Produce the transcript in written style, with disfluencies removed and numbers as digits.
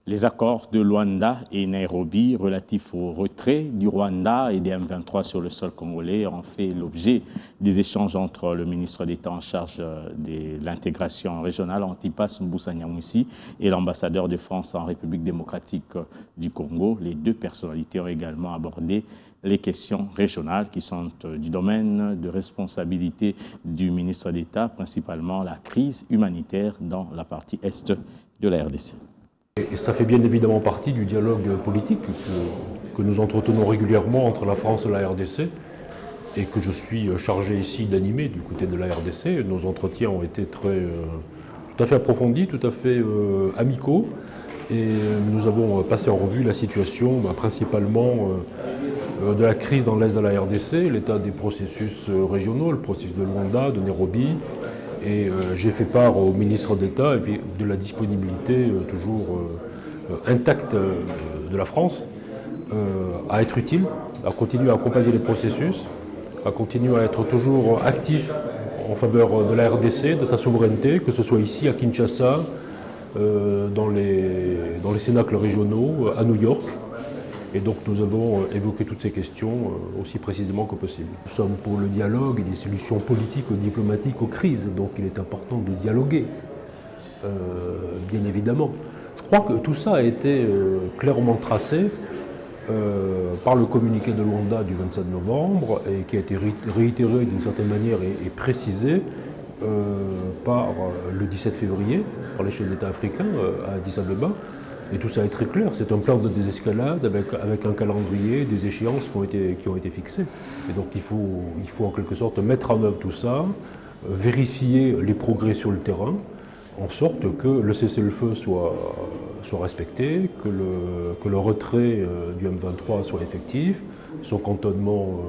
Les accords de Luanda et Nairobi relatifs au retrait du Rwanda et des M23 sur le sol congolais ont fait l'objet des échanges entre le ministre d'État en charge de l'intégration régionale, Antipas Mbusa Nyamwisi, et l'ambassadeur de France en République démocratique du Congo. Les deux personnalités ont également abordé les questions régionales qui sont du domaine de responsabilité du ministre d'État, principalement la crise humanitaire dans la partie est de la RDC. Et ça fait bien évidemment partie du dialogue politique que nous entretenons régulièrement entre la France et la RDC et que je suis chargé ici d'animer du côté de la RDC. Nos entretiens ont été tout à fait approfondis, tout à fait amicaux et nous avons passé en revue la situation principalement de la crise dans l'est de la RDC, l'état des processus régionaux, le processus de Luanda, de Nairobi. Et j'ai fait part au ministre d'État de la disponibilité toujours intacte de la France à être utile, à continuer à accompagner les processus, à continuer à être toujours actif en faveur de la RDC, de sa souveraineté, que ce soit ici à Kinshasa, dans les cénacles régionaux, à New York. Et donc nous avons évoqué toutes ces questions aussi précisément que possible. Nous sommes pour le dialogue et des solutions politiques ou diplomatiques aux crises, donc il est important de dialoguer, bien évidemment. Je crois que tout ça a été clairement tracé par le communiqué de Luanda du 27 novembre et qui a été réitéré d'une certaine manière et précisé par le 17 février par les chefs d'État africains à Addis Abeba. Et tout ça est très clair, c'est un plan de désescalade avec un calendrier, des échéances qui ont été fixées. Et donc il faut en quelque sorte mettre en œuvre tout ça, vérifier les progrès sur le terrain, en sorte que le cessez-le-feu soit respecté, que le retrait du M23 soit effectif, son cantonnement